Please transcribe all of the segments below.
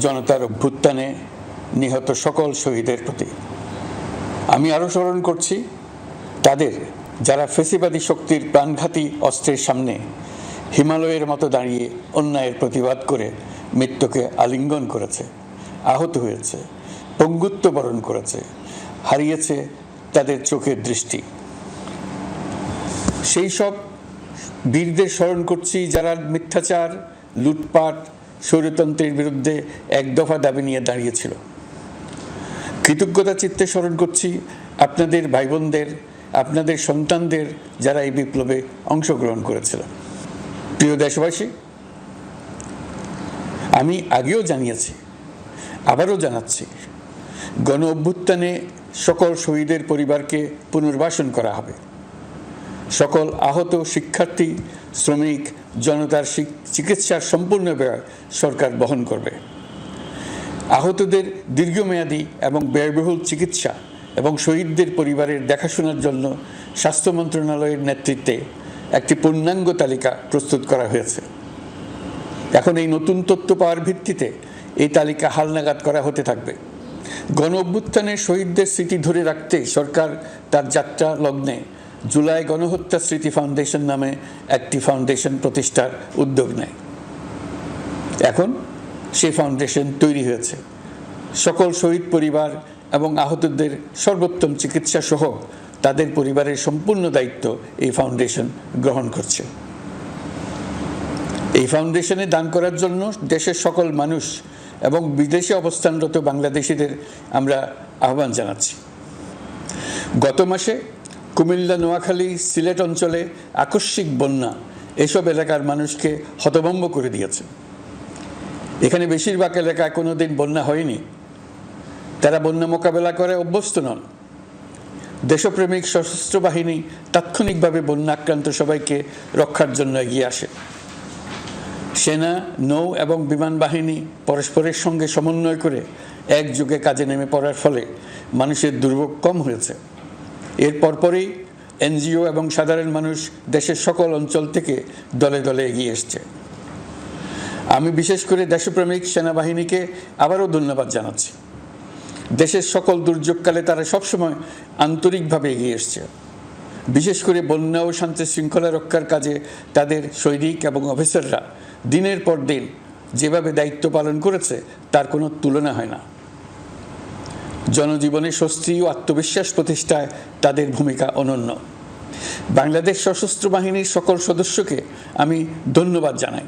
জনতার অভ্যুত্থানে নিহত সকল শহীদের প্রতি। আমি আরও স্মরণ করছি তাদের যারা ফেসিবাদী শক্তির প্রাণঘাতী অস্ত্রের সামনে হিমালয়ের মতো দাঁড়িয়ে অন্যায়ের প্রতিবাদ করে মৃত্যুকে আলিঙ্গন করেছে, আহত হয়েছে, পঙ্গুত্ব বরণ করেছে, হারিয়েছে তাদের চোখের দৃষ্টি। সেই সব বীরদের স্মরণ করছি যারা মিথ্যাচার, লুটপাট, স্বৈরতন্ত্রের বিরুদ্ধে এক দফা দাবি নিয়ে দাঁড়িয়েছিল। কৃতজ্ঞতা চিত্তে স্মরণ করছি আপনাদের ভাই বোনদের, আপনাদের সন্তানদের যারা এই বিপ্লবে অংশগ্রহণ করেছিল। প্রিয় দেশবাসী, আমি আগেও জানিয়েছি, আবারও জানাচ্ছি, গণ অভ্যুত্থানে সকল শহীদের পরিবারকে পুনর্বাসন করা হবে। সকল আহত শিক্ষার্থী, শ্রমিক, জনতার চিকিৎসার সম্পূর্ণ ব্যয় সরকার বহন করবে। আহতদের দীর্ঘমেয়াদী এবং ব্যয়বহুল চিকিৎসা এবং শহীদদের পরিবারের দেখাশোনার জন্য স্বাস্থ্য মন্ত্রণালয়ের নেতৃত্বে একটি পূর্ণাঙ্গ তালিকা প্রস্তুত করা হয়েছে। এখন এই নতুন তথ্য পাওয়ার ভিত্তিতে এই তালিকা হালনাগাদ করা হতে থাকবে। গণ অভ্যুত্থানের শহীদদের স্মৃতি ধরে রাখতে সরকার তার যাত্রা লগ্নে জুলাই গণহত্যা স্মৃতি ফাউন্ডেশন নামে একটি ফাউন্ডেশন প্রতিষ্ঠার উদ্যোগ নেয়। এখন সেই ফাউন্ডেশন তৈরি হয়েছে। সকল শহীদ পরিবার এবং আহতদের সর্বোত্তম চিকিৎসা সহ তাদের পরিবারের সম্পূর্ণ দায়িত্ব এই ফাউন্ডেশন গ্রহণ করছে। এই ফাউন্ডেশনে দান করার জন্য দেশের সকল মানুষ এবং বিদেশে অবস্থানরত বাংলাদেশিদের আমরা আহ্বান জানাচ্ছি। গত মাসে কুমিল্লা, নোয়াখালী, সিলেট অঞ্চলে আকস্মিক বন্যা এসব এলাকার মানুষকে হতভম্ব করে দিয়েছে। এখানে বেশিরভাগ এলাকায় কোনোদিন বন্যা হয়নি। তারা বন্যা মোকাবেলা করে অভ্যস্ত নন। দেশপ্রেমিক সশস্ত্র বাহিনী তাৎক্ষণিকভাবে বন্যা আক্রান্ত সবাইকে রক্ষার জন্য এগিয়ে আসে। সেনা, নৌ এবং বিমান বাহিনী পরস্পরের সঙ্গে সমন্বয় করে একযোগে কাজে নেমে পড়ার ফলে মানুষের দুর্ভোগ কম হয়েছে। এর পরপরই এনজিও এবং সাধারণ মানুষ দেশের সকল অঞ্চল থেকে দলে দলে এগিয়ে এসছে। আমি বিশেষ করে দেশপ্রেমিক সেনাবাহিনীকে আবারও ধন্যবাদ জানাচ্ছি। দেশের সকল দুর্যোগকালে তারা সবসময় আন্তরিকভাবে এগিয়ে এসছে। বিশেষ করে বন্যা ও শান্তি শৃঙ্খলা রক্ষার কাজে তাদের সৈনিক এবং অফিসাররা দিনের পর দিন যেভাবে দায়িত্ব পালন করেছে তার কোনো তুলনা হয় না। জনজীবনে স্বস্তি ও আত্মবিশ্বাস প্রতিষ্ঠায় তাদের ভূমিকা অনন্য। বাংলাদেশ সশস্ত্র বাহিনীর সকল সদস্যকে আমি ধন্যবাদ জানাই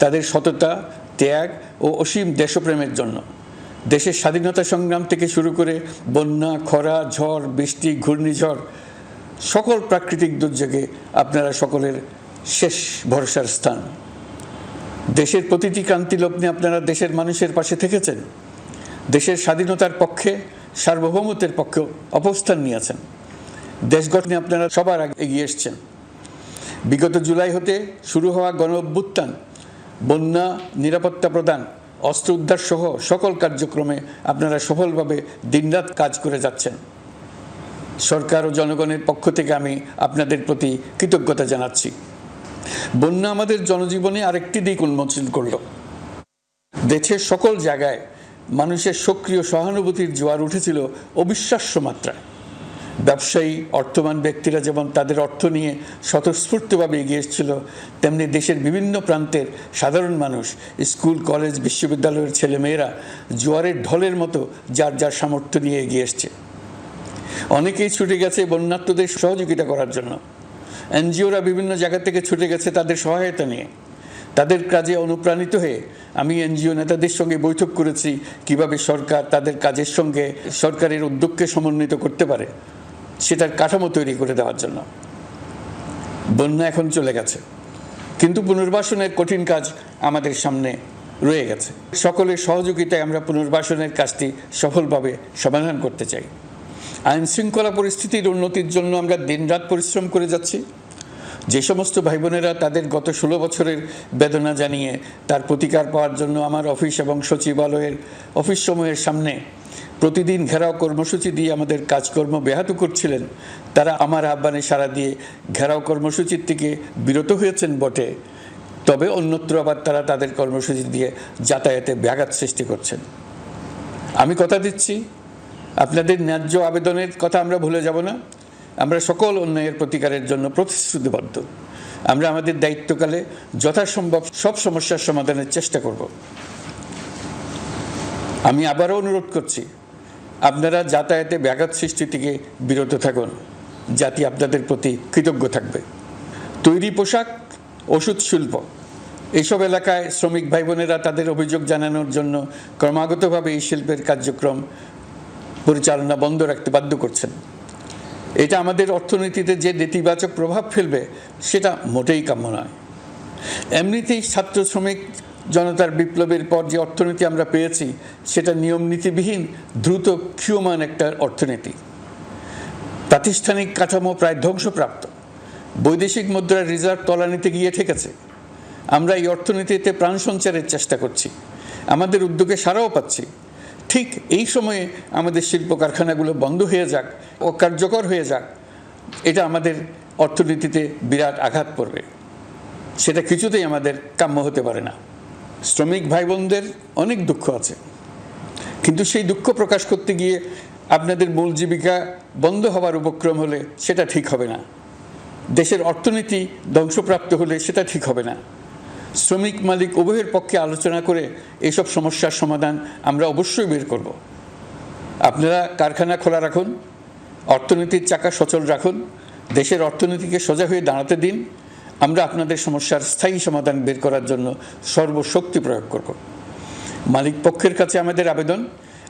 তাদের সততা, ত্যাগ ও অসীম দেশপ্রেমের জন্য। দেশের স্বাধীনতা সংগ্রাম থেকে শুরু করে বন্যা, খরা, ঝড়, বৃষ্টি, ঘূর্ণিঝড়, সকল প্রাকৃতিক দুর্যোগে আপনারা সকলের শেষ ভরসার স্থান। দেশের প্রতিটি ক্রান্তি লগ্নে আপনারা দেশের মানুষের পাশে থেকেছেন। দেশের স্বাধীনতার পক্ষে, সার্বভৌমত্বের পক্ষে অবস্থান নিয়েছেন। দেশ গঠনে আপনারা সবার আগে এগিয়ে এসছেন। বিগত জুলাই হতে শুরু হওয়া গণ অভ্যুত্থান, বন্যা, নিরাপত্তা প্রদান, অস্ত্র উদ্ধার সহ সকল কার্যক্রমে আপনারা সফলভাবে দিনরাত কাজ করে যাচ্ছেন। সরকার ও জনগণের পক্ষ থেকে আমি আপনাদের প্রতি কৃতজ্ঞতা জানাচ্ছি। বন্যা আমাদের জনজীবনে আরেকটি দিক উন্মোচন করল। দেশের সকল জায়গায় মানুষের সক্রিয় সহানুভূতির জোয়ার উঠেছিল অবিশ্বাস্য মাত্রায়। ব্যবসায়ী, অর্থবান ব্যক্তিরা যেমন তাদের অর্থ নিয়ে স্বতঃস্ফূর্তভাবে এগিয়ে এসেছিল, তেমনি দেশের বিভিন্ন প্রান্তের সাধারণ মানুষ, স্কুল, কলেজ, বিশ্ববিদ্যালয়ের ছেলেমেয়েরা জোয়ারের ঢলের মতো যার যার সামর্থ্য নিয়ে এগিয়ে এসছে। অনেকেই ছুটে গেছে বন্যার্তদের সহযোগিতা করার জন্য। এনজিওরা বিভিন্ন জায়গা থেকে ছুটে গেছে তাদের সহায়তা নিয়ে। তাদের কাজে অনুপ্রাণিত হয়ে আমি এনজিও নেতাদের সঙ্গে বৈঠক করেছি কিভাবে সরকার তাদের কাজের সঙ্গে সরকারের উদ্যোগকে সমন্বিত করতে পারে, সেটার কাঠামো তৈরি করে দেওয়ার জন্য। বন্যা এখন চলে গেছে, কিন্তু পুনর্বাসনের কঠিন কাজ আমাদের সামনে রয়ে গেছে। সকলের সহযোগিতায় আমরা পুনর্বাসনের কাজটি সফলভাবে সমাধান করতে চাই। আইন শৃঙ্খলা পরিস্থিতির উন্নতির জন্য আমরা দিনরাত পরিশ্রম করে যাচ্ছি। যে সমস্ত ভাই বোনেরা তাদের গত 16 বছরের বেদনা জানিয়ে তার প্রতিকার পাওয়ার জন্য আমার অফিস এবং সচিবালয়ের অফিসসমূহের সামনে প্রতিদিন ঘেরাও কর্মসূচি দিয়ে আমাদের কাজকর্ম ব্যাহত করছিলেন, তারা আমার আহ্বানে সাড়া দিয়ে ঘেরাও কর্মসূচির থেকে বিরত হয়েছেন বটে, তবে অন্যত্র আবার তারা তাদের কর্মসূচি দিয়ে যাতায়াতে ব্যাঘাত সৃষ্টি করছেন। আমি কথা দিচ্ছি, আপনাদের ন্যায্য আবেদনের কথা আমরা ভুলে যাব না। আমরা সকল অন্যায়ের প্রতিকারের জন্য প্রতিশ্রুতিবদ্ধ। আমরা আমাদের দায়িত্বকালে যথাসম্ভব সব সমস্যার সমাধানের চেষ্টা করব। আমি আবারও অনুরোধ করছি, আপনারা যাতায়াতে ব্যাঘাত সৃষ্টি থেকে বিরত থাকুন। জাতি আপনাদের প্রতি কৃতজ্ঞ থাকবে। তৈরি পোশাক, ওষুধ শিল্প, এইসব এলাকায় শ্রমিক ভাই বোনেরা তাদের অভিযোগ জানানোর জন্য ক্রমাগতভাবে এই শিল্পের কার্যক্রম পরিচালনা বন্ধ রাখতে বাধ্য করছেন। এটা আমাদের অর্থনীতিতে যে নেতিবাচক প্রভাব ফেলবে সেটা মোটেই কাম্য নয়। এমনিতেই ছাত্র শ্রমিক জনতার বিপ্লবের পর যে অর্থনীতি আমরা পেয়েছি সেটা নিয়ম নীতিবিহীন দ্রুত ক্ষীয়মান একটা অর্থনীতি। প্রাতিষ্ঠানিক কাঠামো প্রায় ধ্বংসপ্রাপ্ত। বৈদেশিক মুদ্রার রিজার্ভ তলানিতে গিয়ে ঠেকেছে। আমরা এই অর্থনীতিতে প্রাণ সঞ্চারের চেষ্টা করছি, আমাদের উদ্যোগে সাড়াও পাচ্ছি। ঠিক এই সময়ে আমাদের শিল্প কারখানাগুলো বন্ধ হয়ে যাক, অকার্যকর হয়ে যাক, এটা আমাদের অর্থনীতিতে বিরাট আঘাত পড়বে। সেটা কিছুতেই আমাদের কাম্য হতে পারে না। শ্রমিক ভাই বোনদের অনেক দুঃখ আছে, কিন্তু সেই দুঃখ প্রকাশ করতে গিয়ে আপনাদের মূল জীবিকা বন্ধ হওয়ার উপক্রম হলে সেটা ঠিক হবে না। দেশের অর্থনীতি ধ্বংসপ্রাপ্ত হলে সেটা ঠিক হবে না। শ্রমিক মালিক উভয়ের পক্ষে আলোচনা করে এইসব সমস্যার সমাধান আমরা অবশ্যই বের করব। আপনারা কারখানা খোলা রাখুন, অর্থনীতির চাকা সচল রাখুন, দেশের অর্থনীতিকে সোজা হয়ে দাঁড়াতে দিন। আমরা আপনাদের সমস্যার স্থায়ী সমাধান বের করার জন্য সর্বশক্তি প্রয়োগ করব। মালিক পক্ষের কাছে আমাদের আবেদন,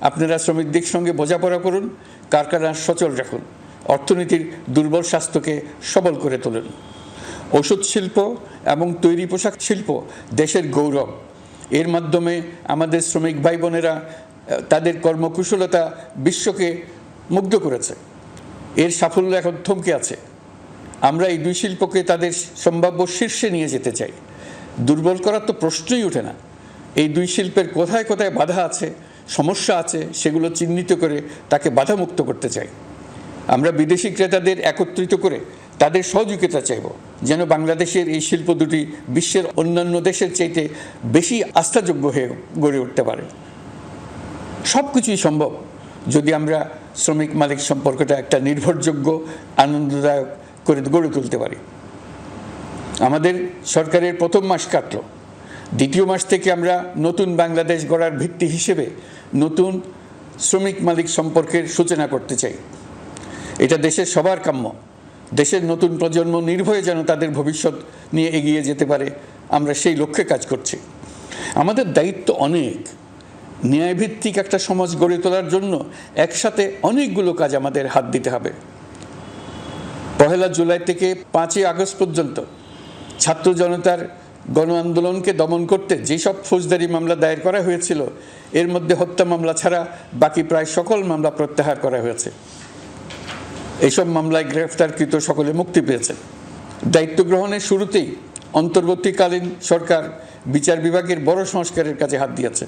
আপনারা শ্রমিকদের সঙ্গে বোঝাপড়া করুন, কারখানা সচল রাখুন, অর্থনীতির দুর্বল স্বাস্থ্যকে সবল করে তুলুন। ওষুধ শিল্প এবং তৈরি পোশাক শিল্প দেশের গৌরব। এর মাধ্যমে আমাদের শ্রমিক ভাই বোনেরা তাদের কর্মকুশলতা বিশ্বকে মুগ্ধ করেছে। এর সাফল্য এখন থমকে আছে। আমরা এই দুই শিল্পকে তাদের সম্ভাব্য শীর্ষে নিয়ে যেতে চাই। দুর্বল করার তো প্রশ্নই ওঠে না। এই দুই শিল্পের কোথায় কোথায় বাধা আছে, সমস্যা আছে, সেগুলো চিহ্নিত করে তাকে বাধামুক্ত করতে চাই। আমরা বিদেশি ক্রেতাদের একত্রিত করে তাদের সহযোগিতা চাইব, যেন বাংলাদেশের এই শিল্প দুটি বিশ্বের অন্যান্য দেশের চাইতে বেশি আস্থাযোগ্য হয়ে গড়ে উঠতে পারে। সব কিছুই সম্ভব যদি আমরা শ্রমিক মালিক সম্পর্কটা একটা নির্ভরযোগ্য, আনন্দদায়ক করে গড়ে তুলতে পারি। আমাদের সরকারের প্রথম মাস কাটল, দ্বিতীয় মাস থেকে আমরা নতুন বাংলাদেশ গড়ার ভিত্তি হিসেবে নতুন শ্রমিক মালিক সম্পর্কের সূচনা করতে চাই। এটা দেশের সবার কাম্য। দেশের নতুন প্রজন্ম নির্ভয়ে যেন তাদের ভবিষ্যৎ নিয়ে এগিয়ে যেতে পারে, আমরা সেই লক্ষ্যে কাজ করছি। আমাদের দায়িত্ব অনেক। ন্যায়ভিত্তিক একটা সমাজ গড়ে তোলার জন্য একসাথে অনেকগুলো কাজ আমাদের হাত দিতে হবে। 1 জুলাই থেকে 5 আগস্ট পর্যন্ত ছাত্র জনতার গণ আন্দোলনকে দমন করতে যেসব ফৌজদারি মামলা দায়ের করা হয়েছিল, এর মধ্যে হত্যা মামলা ছাড়া বাকি প্রায় সকল মামলা প্রত্যাহার করা হয়েছে। এইসব মামলায় গ্রেফতারকৃত সকলে মুক্তি পেয়েছে। দায়িত্ব গ্রহণের শুরুতেই অন্তর্বর্তীকালীন সরকার বিচার বিভাগের বড় সংস্কারের কাজে হাত দিয়েছে।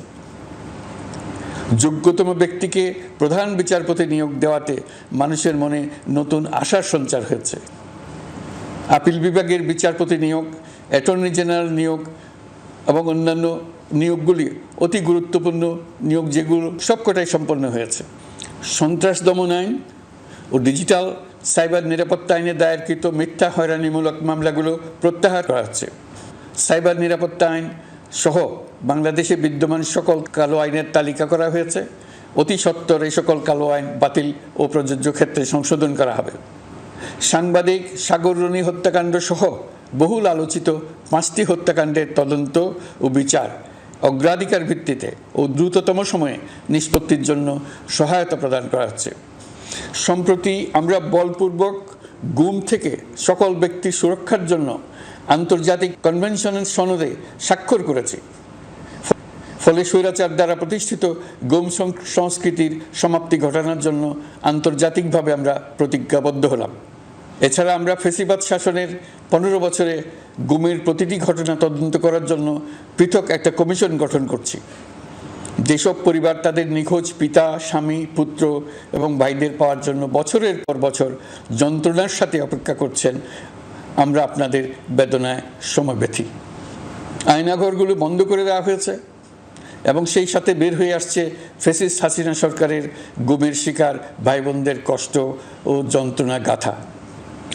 যোগ্যতম ব্যক্তিকে প্রধান বিচারপতি নিয়োগ দেওয়াতে মানুষের মনে নতুন আশার সঞ্চার হয়েছে। আপিল বিভাগের বিচারপতি নিয়োগ, অ্যাটর্নি জেনারেল নিয়োগ এবং অন্যান্য নিয়োগগুলি অতি গুরুত্বপূর্ণ নিয়োগ, যেগুলো সবকটাই সম্পন্ন হয়েছে। সন্ত্রাস দমন আইন ও ডিজিটাল সাইবার নিরাপত্তা আইনে দায়েরকৃত মিথ্যা হয়রানিমূলক মামলাগুলো প্রত্যাহার করা হচ্ছে। সাইবার নিরাপত্তা আইন সহ বাংলাদেশে বিদ্যমান সকল কালো আইনের তালিকা করা হয়েছে। অতি সত্বর এই সকল কালো আইন বাতিল ও প্রযোজ্য ক্ষেত্রে সংশোধন করা হবে। সাংবাদিক সাগর রনি হত্যাকাণ্ড সহ বহুল আলোচিত 5টি হত্যাকাণ্ডের তদন্ত ও বিচার অগ্রাধিকার ভিত্তিতে ও দ্রুততম সময়ে নিষ্পত্তির জন্য সহায়তা প্রদান করা হচ্ছে। সম্প্রতি আমরা বলপূর্বক গুম থেকে সকল ব্যক্তির সুরক্ষার জন্য আন্তর্জাতিক কনভেনশনের সনদে স্বাক্ষর করেছি। ফলে স্বৈরাচার দ্বারা প্রতিষ্ঠিত গুম সংস্কৃতির সমাপ্তি ঘটানোর জন্য আন্তর্জাতিকভাবে আমরা প্রতিজ্ঞাবদ্ধ হলাম। এছাড়া আমরা ফেসিবাদ শাসনের 15 বছরে গুমের প্রতিটি ঘটনা তদন্ত করার জন্য পৃথক একটা কমিশন গঠন করছি। যেসব পরিবার তাদের নিখোঁজ পিতা, স্বামী, পুত্র এবং ভাইদের পাওয়ার জন্য বছরের পর বছর যন্ত্রণার সাথে অপেক্ষা করছেন, আমরা আপনাদের বেদনায় সমবেথী। আয়নাঘরগুলো বন্ধ করে দেওয়া হয়েছে এবং সেই সাথে বের হয়ে আসছে ফ্যাসিস্ট হাসিনা সরকারের গুমের শিকার ভাই বোনদের কষ্ট ও যন্ত্রণা গাথা।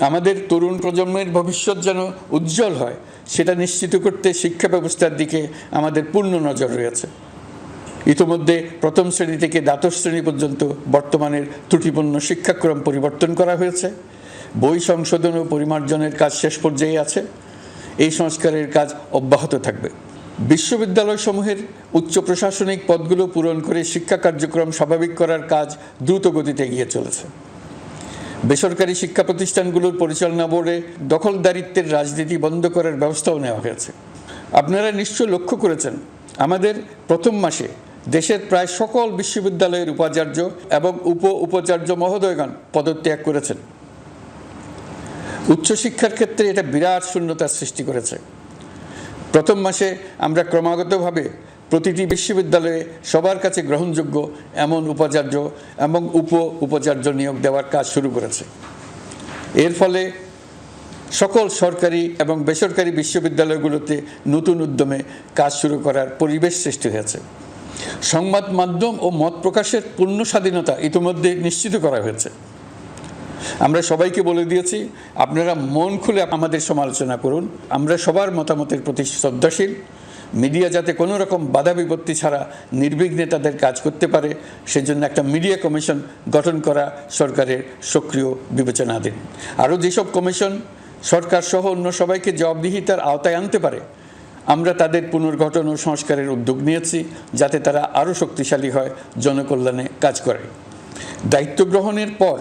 আমাদের তরুণ প্রজন্মের ভবিষ্যৎ যেন উজ্জ্বল হয় সেটা নিশ্চিত করতে শিক্ষা ব্যবস্থার দিকে আমাদের পূর্ণ নজর রয়েছে। ইতিমধ্যে প্রথম শ্রেণী থেকে দ্বাদশ শ্রেণী পর্যন্ত বর্তমানের ত্রুটিপূর্ণ শিক্ষাক্রম পরিবর্তন করা হয়েছে। বই সংশোধন ও পরিমার্জনের কাজ শেষ পর্যায়ে আছে। এই সংস্কারের কাজ অব্যাহত থাকবে। বিশ্ববিদ্যালয়সমূহের উচ্চ প্রশাসনিক পদগুলো পূরণ করে শিক্ষা কার্যক্রম স্বাভাবিক করার কাজ দ্রুত গতিতে এগিয়ে চলেছে। বেসরকারি শিক্ষা প্রতিষ্ঠানগুলোর পরিচালনা বোর্ডে দখলদারিত্বের রাজনীতি বন্ধ করার ব্যবস্থাও নেওয়া হয়েছে। আপনারা নিশ্চয় লক্ষ্য করেছেন, আমাদের প্রথম মাসে দেশের প্রায় সকল বিশ্ববিদ্যালয়ের উপাচার্য এবং উপাচার্য মহোদয়গণ পদত্যাগ করেছেন। উচ্চশিক্ষার ক্ষেত্রে এটা বিরাট শূন্যতার সৃষ্টি করেছে। প্রথম মাসে আমরা ক্রমাগতভাবে প্রতিটি বিশ্ববিদ্যালয়ে সবার কাছে গ্রহণযোগ্য এমন উপাচার্য এবং উপাচার্য নিয়োগ দেওয়ার কাজ শুরু করেছে। এর ফলে সকল সরকারি এবং বেসরকারি বিশ্ববিদ্যালয়গুলোতে নতুন উদ্যমে কাজ শুরু করার পরিবেশ সৃষ্টি হয়েছে। সংবাদ মাধ্যম ও মত প্রকাশের পূর্ণ স্বাধীনতা ইতিমধ্যে নিশ্চিত করা হয়েছে। আমরা সবাইকে বলে দিয়েছি, আপনারা মন খুলে আমাদের সমালোচনা করুন, আমরা সবার মতামতের প্রতি শ্রদ্ধাশীল। মিডিয়া যাতে কোনো রকম বাধা বিপত্তি ছাড়া নির্বিঘ্নে তাদের কাজ করতে পারে সেজন্য একটা মিডিয়া কমিশন গঠন করা সরকারের সক্রিয় বিবেচনাধীন। আরও যেসব কমিশন সরকার সহ অন্য সবাইকে জবাবদিহিতার আওতায় আনতে পারে আমরা তাদের পুনর্গঠন ও সংস্কারের উদ্যোগ নিয়েছি, যাতে তারা আরও শক্তিশালী হয়, জনকল্যাণে কাজ করে। দায়িত্ব গ্রহণের পর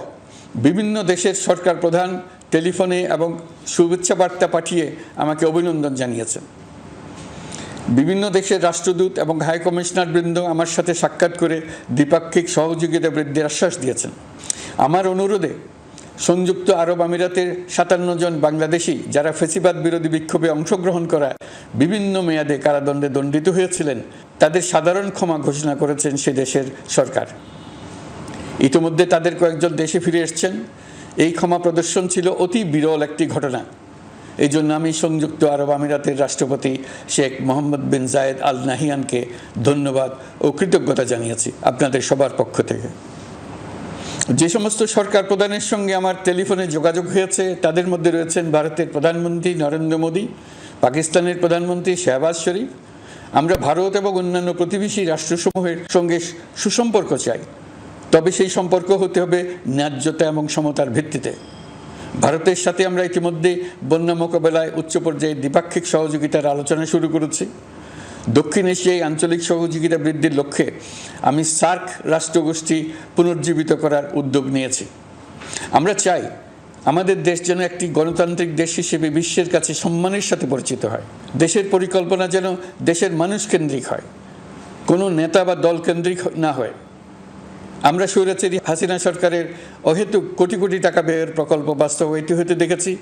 বিভিন্ন দেশের সরকার প্রধান টেলিফোনে এবং শুভেচ্ছা বার্তা পাঠিয়ে আমাকে অভিনন্দন জানিয়েছেন। বিভিন্ন দেশের রাষ্ট্রদূত এবং হাই কমিশনার বৃন্দ আমার সাথে সাক্ষাৎ করে দ্বিপাক্ষিক সহযোগিতা বৃদ্ধির আশ্বাস দিয়েছেন। আমার অনুরোধে সংযুক্ত আরব আমিরাতের 57 জন বাংলাদেশি যারা ফ্যাসিবাদ বিরোধী বিক্ষোভে অংশগ্রহণ করা বিভিন্ন মেয়াদে কারাদণ্ডে দণ্ডিত হয়েছিলেন তাদের সাধারণ ক্ষমা ঘোষণা করেছেন সে দেশের সরকার। ইতিমধ্যে তাদের কয়েকজন দেশে ফিরে এসেছেন। এই ক্ষমা প্রদর্শন ছিল অতি বিরল একটি ঘটনা। এই জন্য আমি সংযুক্ত আরব আমিরাতের রাষ্ট্রপতি শেখ মোহাম্মদ বিন জায়েদ আল নাহিয়ানকে ধন্যবাদ ও কৃতজ্ঞতা জানিয়েছি আপনাদের সবার পক্ষ থেকে। যে সমস্ত সরকার প্রধানের সঙ্গে আমার টেলিফোনে যোগাযোগ হয়েছে তাদের মধ্যে রয়েছেন ভারতের প্রধানমন্ত্রী নরেন্দ্র মোদী, পাকিস্তানের প্রধানমন্ত্রী শাহবাজ শরীফ। আমরা ভারত এবং অন্যান্য প্রতিবেশী রাষ্ট্রসমূহের সঙ্গে সুসম্পর্ক চাই, তবে সেই সম্পর্ক হতে হবে ন্যায্যতা এবং সমতার ভিত্তিতে। ভারতের সাথে আমরা ইতিমধ্যে বন্যা মোকাবেলায় উচ্চ পর্যায়ে দ্বিপাক্ষিক সহযোগিতার আলোচনা শুরু করেছি। দক্ষিণ এশিয়ায় আঞ্চলিক সহযোগিতা বৃদ্ধির লক্ষ্যে আমি সার্ক রাষ্ট্রগোষ্ঠী পুনর্জীবিত করার উদ্যোগ নিয়েছি। আমরা চাই আমাদের দেশ যেন একটি গণতান্ত্রিক দেশ হিসেবে বিশ্বের কাছে সম্মানের সাথে পরিচিত হয়। দেশের পরিকল্পনা যেন দেশের মানুষ কেন্দ্রিক হয়, কোনো নেতা বা দল কেন্দ্রিক না হয়। আমরা স্বৈরাচারী হাসিনা সরকারের অহেতুক কোটি কোটি টাকা ব্যয়ের প্রকল্প বাস্তবায়িত হতে দেখেছি,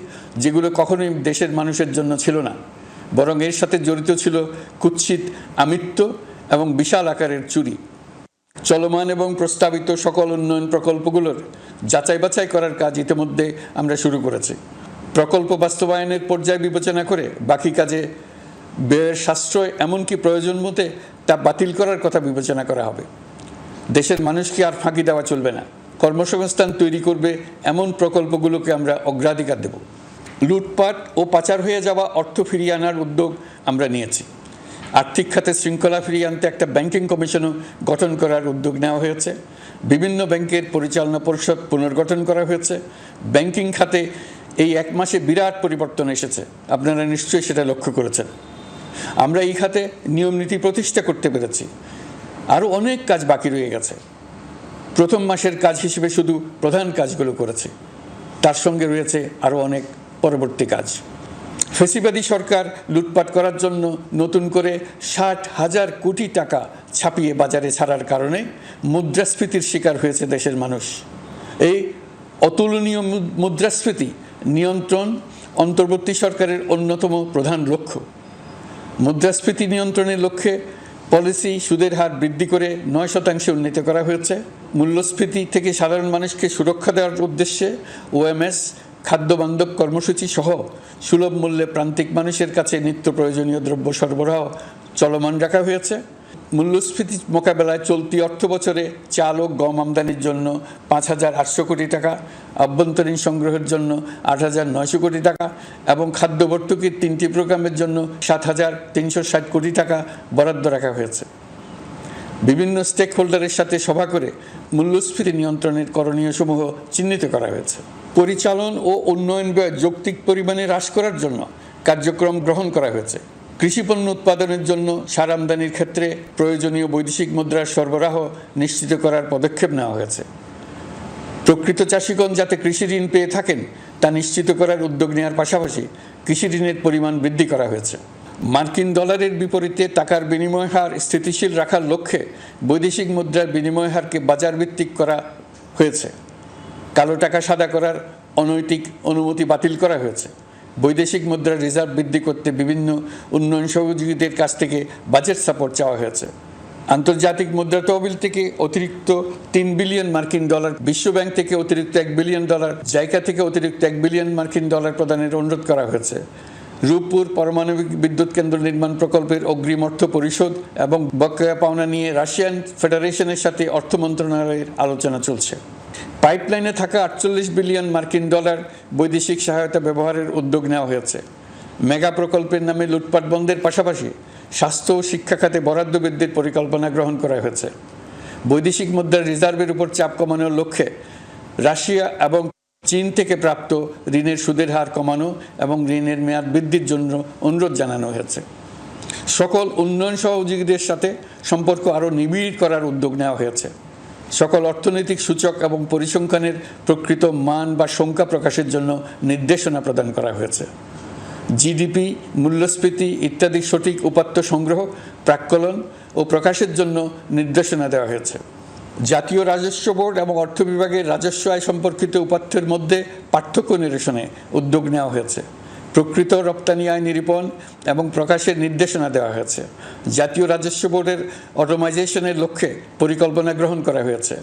যেগুলো কখনোই দেশের মানুষের জন্য ছিল না, বরং এর সাথে জড়িত ছিল কুৎসিত আমিত্ব এবং বিশাল আকারের চুরি। চলমান এবং প্রস্তাবিত সকল উন্নয়ন প্রকল্পগুলোর যাচাই বাছাই করার কাজ ইতিমধ্যে আমরা শুরু করেছি। প্রকল্প বাস্তবায়নের পর্যায় বিবেচনা করে বাকি কাজে ব্যয়ের সাশ্রয় এমনকি প্রয়োজন মতে তা বাতিল করার কথা বিবেচনা করা হবে। দেশের মানুষকে আর ফাঁকি দেওয়া চলবে না। কর্মসংস্থান তৈরি করবে এমন প্রকল্পগুলোকে আমরা অগ্রাধিকার দেব। লুটপাট ও পাচার হয়ে যাওয়া অর্থ ফিরিয়ে আনার উদ্যোগ আমরা নিয়েছি। আর্থিক খাতে শৃঙ্খলা ফিরিয়ে আনতে একটা ব্যাংকিং কমিশনও গঠন করার উদ্যোগ নেওয়া হয়েছে। বিভিন্ন ব্যাংকের পরিচালনা পরিষদ পুনর্গঠন করা হয়েছে। ব্যাংকিং খাতে এই এক মাসে বিরাট পরিবর্তন এসেছে, আপনারা নিশ্চয়ই সেটা লক্ষ্য করেছেন। আমরা এই খাতে নিয়মনীতি প্রতিষ্ঠা করতে পেরেছি। আরও অনেক কাজ বাকি রয়ে গেছে। প্রথম মাসের কাজ হিসেবে শুধু প্রধান কাজগুলো করেছি, তার সঙ্গে রয়েছে আরও অনেক পরবর্তী কাজ। ফ্যাসিবাদী সরকার লুটপাট করার জন্য নতুন করে 60,000 কোটি টাকা ছাপিয়ে বাজারে ছাড়ার কারণে মুদ্রাস্ফীতির শিকার হয়েছে দেশের মানুষ। এই অতুলনীয় মুদ্রাস্ফীতি নিয়ন্ত্রণ অন্তর্বর্তী সরকারের অন্যতম প্রধান লক্ষ্য। মুদ্রাস্ফীতি নিয়ন্ত্রণের লক্ষ্যে পলিসি সুদের হার বৃদ্ধি করে 9% উন্নীত করা হয়েছে। মূল্যস্ফীতি থেকে সাধারণ মানুষকে সুরক্ষা দেওয়ার উদ্দেশ্যে ওএমএস খাদ্যবান্ধব কর্মসূচি সহ সুলভ মূল্যে প্রান্তিক মানুষের কাছে নিত্য প্রয়োজনীয় দ্রব্য সরবরাহ চলমান রাখা হয়েছে। মূল্যস্ফীতি মোকাবেলায় চলতি অর্থ বছরে চাল ও গম আমদানির জন্য 5,800 কোটি টাকা, আভ্যন্তরীণ সংগ্রহের জন্য 8,900 কোটি টাকা এবং খাদ্য ভর্তুকির 3টি প্রোগ্রামের জন্য 7,360 কোটি টাকা বরাদ্দ রাখা হয়েছে। বিভিন্ন স্টেক হোল্ডারের সাথে সভা করে মূল্যস্ফীতি নিয়ন্ত্রণের করণীয়সমূহ চিহ্নিত করা হয়েছে। পরিচালন ও উন্নয়ন ব্যয় যৌক্তিক পরিমাণে হ্রাস করার জন্য কার্যক্রম গ্রহণ করা হয়েছে। কৃষিপণ্য উৎপাদনের জন্য সার আমদানির ক্ষেত্রে প্রয়োজনীয় বৈদেশিক মুদ্রার সরবরাহ নিশ্চিত করার পদক্ষেপ নেওয়া হয়েছে। প্রকৃত চাষিগণ যাতে কৃষি ঋণ পেয়ে থাকেন তা নিশ্চিত করার উদ্যোগ নেওয়ার পাশাপাশি কৃষি ঋণের পরিমাণ বৃদ্ধি করা হয়েছে। মার্কিন ডলারের বিপরীতে টাকার বিনিময় হার স্থিতিশীল রাখার লক্ষ্যে বৈদেশিক মুদ্রার বিনিময় হারকে বাজারভিত্তিক করা হয়েছে। কালো টাকা সাদা করার অনৈতিক অনুমতি বাতিল করা হয়েছে। বৈদেশিক মুদ্রার রিজার্ভ বৃদ্ধি করতে বিভিন্ন উন্নয়ন সহযোগীদের কাছ থেকে বাজেট সাপোর্ট চাওয়া হয়েছে। আন্তর্জাতিক মুদ্রা তহবিল থেকে অতিরিক্ত 3 বিলিয়ন মার্কিন ডলার, বিশ্বব্যাংক থেকে অতিরিক্ত 1 বিলিয়ন ডলার, জাইকা থেকে অতিরিক্ত 1 বিলিয়ন মার্কিন ডলার প্রদানের অনুরোধ করা হয়েছে। রূপপুর পারমাণবিক বিদ্যুৎ কেন্দ্র নির্মাণ প্রকল্পের অগ্রিম অর্থ পরিশোধ এবং বকেয়া পাওনা নিয়ে রাশিয়ান ফেডারেশনের সাথে অর্থ মন্ত্রণালয়ের আলোচনা চলছে। পাইপলাইনে থাকা 48 বিলিয়ন মার্কিন ডলার বৈদেশিক সহায়তা ব্যবহারের উদ্যোগ নেওয়া হয়েছে। মেগা প্রকল্পের নামে লুটপাট বন্ধের পাশাপাশি স্বাস্থ্য ও শিক্ষা খাতে বরাদ্দ বৃদ্ধির পরিকল্পনা গ্রহণ করা হয়েছে। বৈদেশিক মুদ্রার রিজার্ভের উপর চাপ কমানোর লক্ষ্যে রাশিয়া এবং চীন থেকে প্রাপ্ত ঋণের সুদের হার কমানো এবং ঋণের মেয়াদ বৃদ্ধির জন্য অনুরোধ জানানো হয়েছে। সকল উন্নয়ন সহযোগীদের সাথে সম্পর্ক আরও নিবিড় করার উদ্যোগ নেওয়া হয়েছে। সকল অর্থনৈতিক সূচক এবং পরিসংখ্যানের প্রকৃত মান বা সংখ্যা প্রকাশের জন্য নির্দেশনা প্রদান করা হয়েছে। জিডিপি, মূল্যস্ফীতি ইত্যাদি সঠিক উপাত্ত সংগ্রহ, প্রাক্কলন ও প্রকাশের জন্য নির্দেশনা দেওয়া হয়েছে। জাতীয় রাজস্ব বোর্ড এবং অর্থ বিভাগের রাজস্ব আয় সম্পর্কিত উপাত্তের মধ্যে পার্থক্য নিরসনে উদ্যোগ নেওয়া হয়েছে। প্রকৃত রপ্তানি আয় নিরূপণ এবং প্রকাশের নির্দেশনা দেওয়া হয়েছে। জাতীয় রাজস্ব বোর্ডের অটোমাইজেশনের লক্ষ্যে পরিকল্পনা গ্রহণ করা হয়েছে।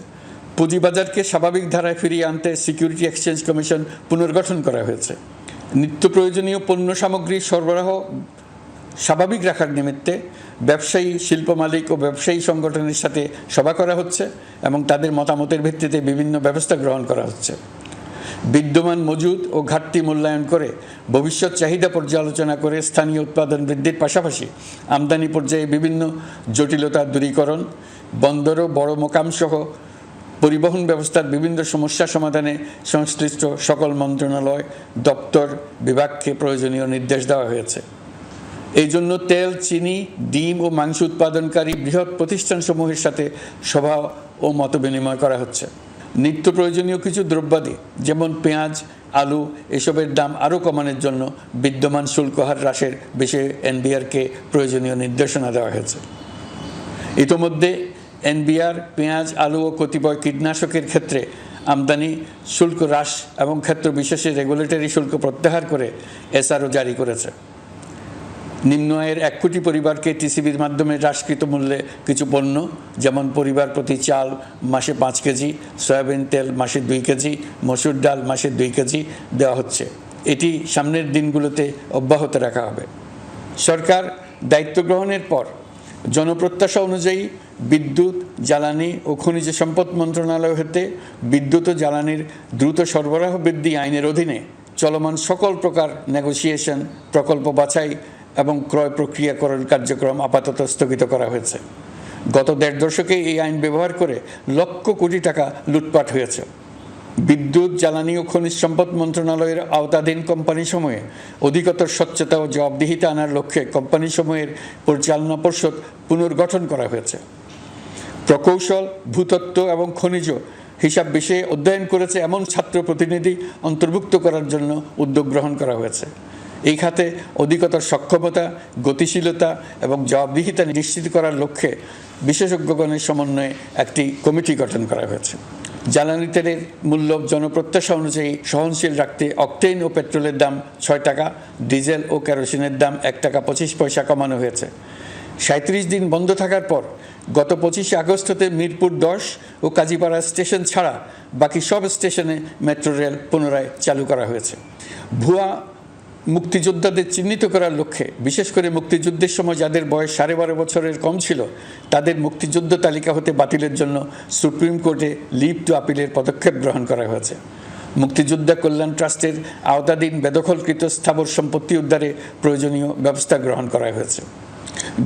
পুঁজিবাজারকে স্বাভাবিক ধারায় ফিরিয়ে আনতে সিকিউরিটি এক্সচেঞ্জ কমিশন পুনর্গঠন করা হয়েছে। নিত্য প্রয়োজনীয় পণ্য সামগ্রীর সরবরাহ স্বাভাবিক রাখার নিমিত্তে ব্যবসায়ী, শিল্প মালিক ও ব্যবসায়ী সংগঠনের সাথে সভা করা হচ্ছে এবং তাদের মতামতের ভিত্তিতে বিভিন্ন ব্যবস্থা গ্রহণ করা হচ্ছে। বিদ্যমান মজুদ ও ঘাটতি মূল্যায়ন করে ভবিষ্যৎ চাহিদা পর্যালোচনা করে স্থানীয় উৎপাদন বৃদ্ধির পাশাপাশি আমদানি পর্যায়ে বিভিন্ন জটিলতা দূরীকরণ, বন্দর ও বড় মোকামসহ পরিবহন ব্যবস্থার বিভিন্ন সমস্যা সমাধানে সংশ্লিষ্ট সকল মন্ত্রণালয়, দপ্তর, বিভাগকে প্রয়োজনীয় নির্দেশ দেওয়া হয়েছে। এই জন্য তেল, চিনি, ডিম ও মাংস উৎপাদনকারী বৃহৎ প্রতিষ্ঠানসমূহের সাথে সভা ও মতবিনিময় করা হচ্ছে। নিত্য প্রয়োজনীয় কিছু দ্রব্যাদি যেমন পেঁয়াজ, আলু এসবের দাম আরও কমানোর জন্য বিদ্যমান শুল্ক হার হ্রাসের বিষয়ে এনবিআরকে প্রয়োজনীয় নির্দেশনা দেওয়া হয়েছে। ইতোমধ্যে এনবিআর পেঁয়াজ, আলু ও কতিপয় কীটনাশকের ক্ষেত্রে আমদানি শুল্ক হ্রাস এবং ক্ষেত্র বিশেষে রেগুলেটরি শুল্ক প্রত্যাহার করে এসআরও জারি করেছে। নিম্ন আয়ের 1 কোটি পরিবারকে টিসিবির মাধ্যমে হ্রাসকৃত মূল্যে কিছু পণ্য যেমন পরিবার প্রতি চাল মাসে 5 কেজি, সয়াবিন তেল মাসে 2 কেজি, মসুর ডাল মাসে 2 কেজি দেওয়া হচ্ছে। এটি সামনের দিনগুলোতে অব্যাহত রাখা হবে। সরকার দায়িত্ব গ্রহণের পর জনপ্রত্যাশা অনুযায়ী বিদ্যুৎ, জ্বালানি ও খনিজ সম্পদ মন্ত্রণালয় হতে বিদ্যুৎ ও জ্বালানির দ্রুত সরবরাহ বৃদ্ধি আইনের অধীনে চলমান সকল প্রকার নেগোসিয়েশন, প্রকল্প বাছাই এবং ক্রয় প্রক্রিয়াকরণ কার্যক্রম আপাতত স্থগিত করা হয়েছে। গত 1.5 দশকে এই আইন ব্যবহার করে লক্ষ কোটি টাকা লুটপাট হয়েছে। বিদ্যুৎ, জ্বালানি ও খনিজ সম্পদ মন্ত্রণালয়ের আওতাধীন কোম্পানিসমূহে অধিকতর স্বচ্ছতা ও জবাবদিহিতা আনার লক্ষ্যে কোম্পানিসমূহের পরিচালনা পর্ষদ পুনর্গঠন করা হয়েছে। প্রকৌশল, ভূতত্ত্ব এবং খনিজ হিসাব বিষয়ে অধ্যয়ন করেছে এমন ছাত্র প্রতিনিধি অন্তর্ভুক্ত করার জন্য উদ্যোগ গ্রহণ করা হয়েছে। এই খাতে অধিকতর সক্ষমতা, গতিশীলতা এবং জবাবদিহিতা নিশ্চিত করার লক্ষ্যে বিশেষজ্ঞগণের সমন্বয়ে একটি কমিটি গঠন করা হয়েছে। জ্বালানি তেলের মূল্য জনপ্রত্যাশা অনুযায়ী সহনশীল রাখতে অকটেন ও পেট্রোলের দাম 6 টাকা, ডিজেল ও কেরোসিনের দাম 1 টাকা 25 পয়সা কমানো হয়েছে। 37 দিন বন্ধ থাকার পর গত 25 আগস্ট হতে মিরপুর 10 ও কাজীপাড়া স্টেশন ছাড়া বাকি সব স্টেশনে মেট্রো রেল পুনরায় চালু করা হয়েছে। ভুয়া মুক্তিযোদ্ধাদের চিহ্নিত করার লক্ষ্যে বিশেষ করে মুক্তিযুদ্ধের সময় যাদের বয়স 12.5 বছরের কম ছিল তাদের মুক্তিযুদ্ধ তালিকা হতে বাতিলের জন্য সুপ্রিম কোর্টে লিভ টু আপিলের পদক্ষেপ গ্রহণ করা হয়েছে। মুক্তিযোদ্ধা কল্যাণ ট্রাস্টের আওতাধীন বেদখলকৃত স্থাবর সম্পত্তি উদ্ধারে প্রয়োজনীয় ব্যবস্থা গ্রহণ করা হয়েছে।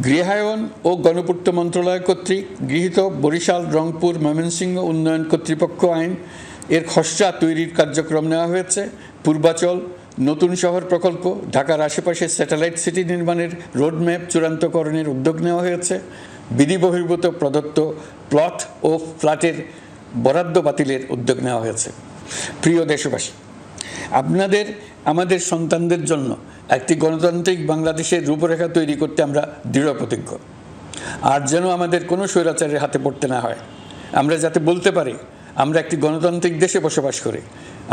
গৃহায়ন ও গণপূর্ত মন্ত্রণালয় কর্তৃক গৃহীত বরিশাল, রংপুর, ময়মনসিংহ উন্নয়ন কর্তৃপক্ষ আইন এর খসড়া তৈরির কার্যক্রম নেওয়া হয়েছে। পূর্বাচল নতুন শহর প্রকল্প, ঢাকার আশেপাশে স্যাটেলাইট সিটি নির্মাণের রোডম্যাপ চূড়ান্তকরণের উদ্যোগ নেওয়া হয়েছে। বিধি বহির্ভূত প্রদত্ত প্লট ও ফ্ল্যাটের বরাদ্দ বাতিলের উদ্যোগ নেওয়া হয়েছে। প্রিয় দেশবাসী, আপনাদের আমাদের সন্তানদের জন্য একটি গণতান্ত্রিক বাংলাদেশের রূপরেখা তৈরি করতে আমরা দৃঢ় প্রতিজ্ঞ। আর যেন আমাদের কোনো স্বৈরাচারের হাতে পড়তে না হয়। আমরা যাতে বলতে পারি আমরা একটি গণতান্ত্রিক দেশে বসবাস করি,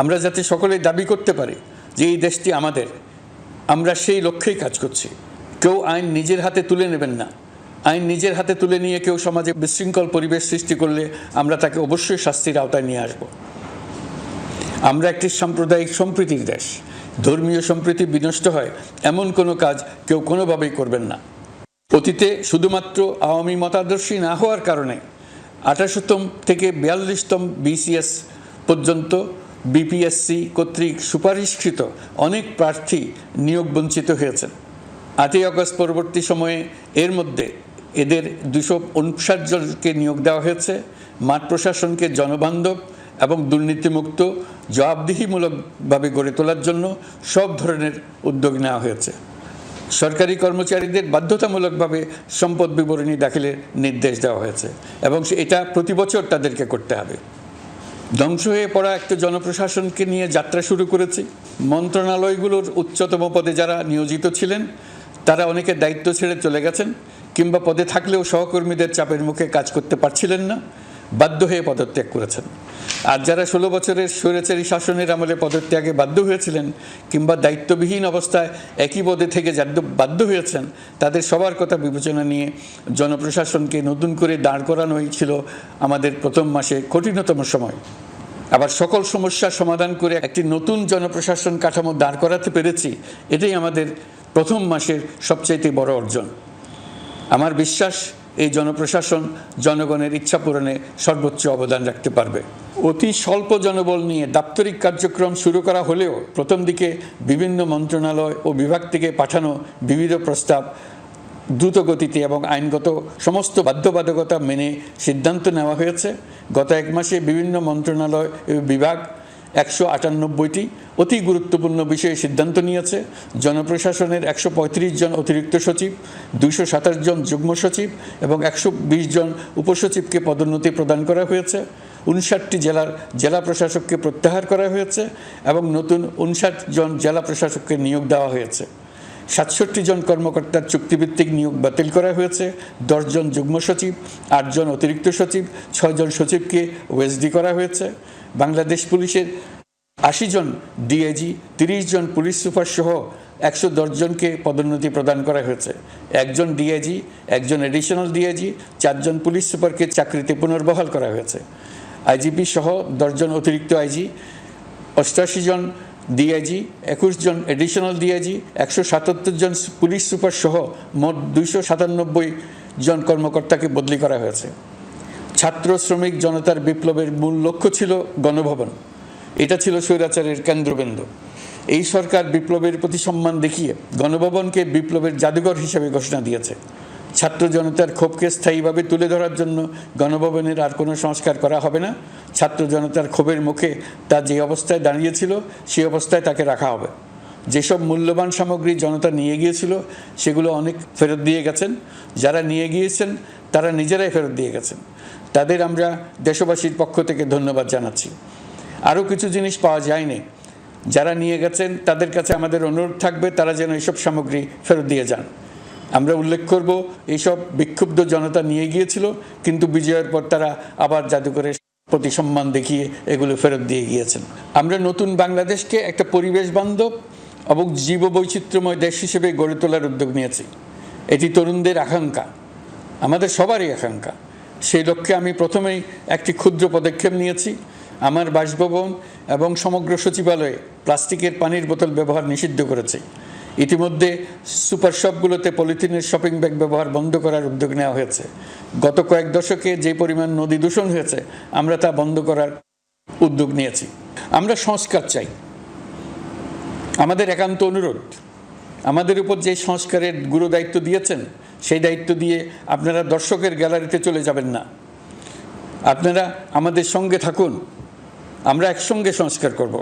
আমরা যাতে সকলেই দাবি করতে পারি যে এই দেশটি আমাদের, আমরা সেই লক্ষ্যেই কাজ করছি। কেউ আইন নিজের হাতে তুলে নেবেন না। আইন নিজের হাতে তুলে নিয়ে কেউ সমাজে বিশৃঙ্খল পরিবেশ সৃষ্টি করলে আমরা তাকে অবশ্যই শাস্তির আওতায় নিয়ে আসব। আমরা একটি সাম্প্রদায়িক সম্প্রীতির দেশ। ধর্মীয় সম্প্রীতি বিনষ্ট হয় এমন কোনো কাজ কেউ কোনোভাবেই করবেন না। অতীতে শুধুমাত্র আওয়ামী মতাদর্শী না হওয়ার কারণে 28তম থেকে 42তম BCS পর্যন্ত BPSC কর্তৃক সুপারিশকৃত অনেক প্রার্থী নিয়োগ বঞ্চিত হয়েছেন। 8ই আগস্ট পরবর্তী সময়ে এর মধ্যে এদের 259 জনকে নিয়োগ দেওয়া হয়েছে। মাঠ প্রশাসনকে জনবান্ধব এবং দুর্নীতিমুক্ত জবাবদিহিমূলকভাবে গড়ে তোলার জন্য সব ধরনের উদ্যোগ নেওয়া হয়েছে। সরকারি কর্মচারীদের বাধ্যতামূলকভাবে সম্পদ বিবরণী দাখিলের নির্দেশ দেওয়া হয়েছে এবং এটা প্রতি বছর তাদেরকে করতে হবে। ধ্বংস হয়ে পড়া একটা জনপ্রশাসনকে নিয়ে যাত্রা শুরু করেছি। মন্ত্রণালয়গুলোর উচ্চতম পদে যারা নিয়োজিত ছিলেন তারা অনেকে দায়িত্ব ছেড়ে চলে গেছেন কিংবা পদে থাকলেও সহকর্মীদের চাপের মুখে কাজ করতে পারছিলেন না, বাধ্য হয়ে পদত্যাগ করেছেন। আর যারা 16 বছরের স্বৈরাচারী শাসনের আমলে পদত্যাগে বাধ্য হয়েছিলেন কিংবা দায়িত্ববিহীন অবস্থায় একই পদে থেকে বাধ্য হয়েছেন, তাদের সবার কথা বিবেচনা নিয়ে জনপ্রশাসনকে নতুন করে দাঁড় করানোই ছিল আমাদের প্রথম মাসে কঠিনতম সময়। আবার সকল সমস্যার সমাধান করে একটি নতুন জনপ্রশাসন কাঠামো দাঁড় করাতে পেরেছি, এটাই আমাদের প্রথম মাসের সবচাইতে বড় অর্জন। আমার বিশ্বাস এই জনপ্রশাসন জনগণের ইচ্ছা পূরণে সর্বোচ্চ অবদান রাখতে পারবে। অতি স্বল্প জনবল নিয়ে দাপ্তরিক কার্যক্রম শুরু করা হলেও প্রথম দিকে বিভিন্ন মন্ত্রণালয় ও বিভাগ থেকে পাঠানো বিবিধ প্রস্তাব দ্রুত গতিতে এবং আইনগত সমস্ত বাধ্যবাধকতা মেনে সিদ্ধান্ত নেওয়া হয়েছে। গত 1 মাসে বিভিন্ন মন্ত্রণালয় ও বিভাগ 198টি অতি গুরুত্বপূর্ণ বিষয়ে সিদ্ধান্ত নিয়েছে। জনপ্রশাসনের 135 জন অতিরিক্ত সচিব, 227 জন যুগ্ম সচিব এবং 120 জন উপসচিবকে পদোন্নতি প্রদান করা হয়েছে। 59টি জেলার জেলা প্রশাসককে প্রত্যাহার করা হয়েছে এবং নতুন 59 জন জেলা প্রশাসককে নিয়োগ দেওয়া হয়েছে। 67 জন কর্মকর্তার চুক্তিভিত্তিক নিয়োগ বাতিল করা হয়েছে। 10 জন যুগ্ম সচিব, 8 জন অতিরিক্ত সচিব, 6 জন সচিবকে ওএসডি করা হয়েছে। বাংলাদেশ পুলিশের 80 জন ডিআইজি, 30 জন পুলিশ সুপার সহ 110 জনকে পদোন্নতি প্রদান করা হয়েছে। 1 জন ডিআইজি, 1 জন এডিশনাল ডিআইজি, 4 জন পুলিশ সুপারকে চাকরিতে পুনর্বহাল করা হয়েছে। আইজিপি সহ 10 জন অতিরিক্ত আইজি, 88 জন ডিআইজি, 21 জন এডিশনাল ডিআইজি, 177 জন পুলিশ সুপার সহ মোট 297 জন কর্মকর্তাকে বদলি করা হয়েছে। ছাত্র শ্রমিক জনতার বিপ্লবের মূল লক্ষ্য ছিল গণভবন। এটা ছিল স্বৈরাচারের কেন্দ্রবিন্দু। এই সরকার বিপ্লবের প্রতি সম্মান দেখিয়ে গণভবনকে বিপ্লবের জাদুঘর হিসেবে ঘোষণা দিয়েছে। ছাত্র জনতার ক্ষোভকে স্থায়ীভাবে তুলে ধরার জন্য গণভবনের আর কোনো সংস্কার করা হবে না। ছাত্র জনতার ক্ষোভের মুখে তা যে অবস্থায় দাঁড়িয়েছিল সেই অবস্থায় তাকে রাখা হবে। যেসব মূল্যবান সামগ্রী জনতা নিয়ে গিয়েছিল সেগুলো অনেক ফেরত দিয়ে গেছেন। যারা নিয়ে গিয়েছেন তারা নিজেরাই ফেরত দিয়ে গেছেন। তাদের আমরা দেশবাসীর পক্ষ থেকে ধন্যবাদ জানাচ্ছি। আরও কিছু জিনিস পাওয়া যায়নি, যারা নিয়ে গেছেন তাদের কাছে আমাদের অনুরোধ থাকবে তারা যেন এইসব সামগ্রী ফেরত দিয়ে যান। আমরা উল্লেখ করব এইসব বিক্ষুব্ধ জনতা নিয়ে গিয়েছিল কিন্তু বিজয়ের পর তারা আবার জাদুঘরের প্রতি সম্মান দেখিয়ে এগুলো ফেরত দিয়ে গিয়েছেন। আমরা নতুন বাংলাদেশকে একটা পরিবেশ বান্ধব এবং জীববৈচিত্র্যময় দেশ হিসেবে গড়ে তোলার উদ্যোগ নিয়েছি। এটি তরুণদের আকাঙ্ক্ষা, আমাদের সবারই আকাঙ্ক্ষা। সেই লক্ষ্যে আমি প্রথমেই একটি ক্ষুদ্র পদক্ষেপ নিয়েছি। আমার বাসভবন এবং সমগ্র সচিবালয়ে প্লাস্টিকের পানির বোতল ব্যবহার নিষিদ্ধ করেছি। ইতিমধ্যে সুপার শপগুলোতে পলিথিনের শপিং ব্যাগ ব্যবহার বন্ধ করার উদ্যোগ নেওয়া হয়েছে। গত কয়েক দশকে যে পরিমাণ নদী দূষণ হয়েছে, আমরা তা বন্ধ করার উদ্যোগ নিয়েছি। আমরা সংস্কার চাই। আমাদের একান্ত অনুরোধ, আমাদের উপর যে সংস্কারের গুরু দায়িত্ব দিয়েছেন, সেই দায়িত্ব দিয়ে আপনারা দর্শকের গ্যালারিতে চলে যাবেন না। আপনারা আমাদের সঙ্গে থাকুন, আমরা একসঙ্গে সংস্কার করব।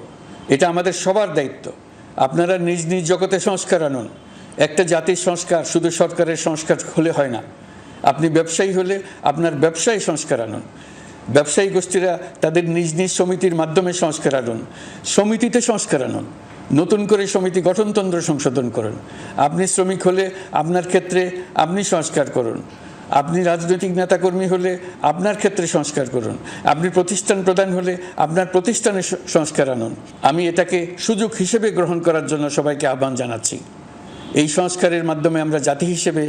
এটা আমাদের সবার দায়িত্ব। আপনারা নিজ নিজ জগতে সংস্কার আনুন। একটা জাতির সংস্কার শুধু সরকারের সংস্কার হলে হয় না। আপনি ব্যবসায়ী হলে আপনার ব্যবসায়ী সংস্কার আনুন। ব্যবসায়ী গোষ্ঠীরা তাদের নিজ নিজ সমিতির মাধ্যমে সংস্কার আনুন। সমিতিতে সংস্কার আনুন। নতুন করে সমিতি গঠনতন্ত্র সংশোধন করুন। আপনি শ্রমিক হলে আপনার ক্ষেত্রে আপনি সংস্কার করুন। আপনি রাজনৈতিক নেতাকর্মী হলে আপনার ক্ষেত্রে সংস্কার করুন। আপনি প্রতিষ্ঠান প্রধান হলে আপনার প্রতিষ্ঠানে সংস্কার আনুন। আমি এটাকে সুযোগ হিসেবে গ্রহণ করার জন্য সবাইকে আহ্বান জানাচ্ছি। এই সংস্কারের মাধ্যমে আমরা জাতি হিসেবে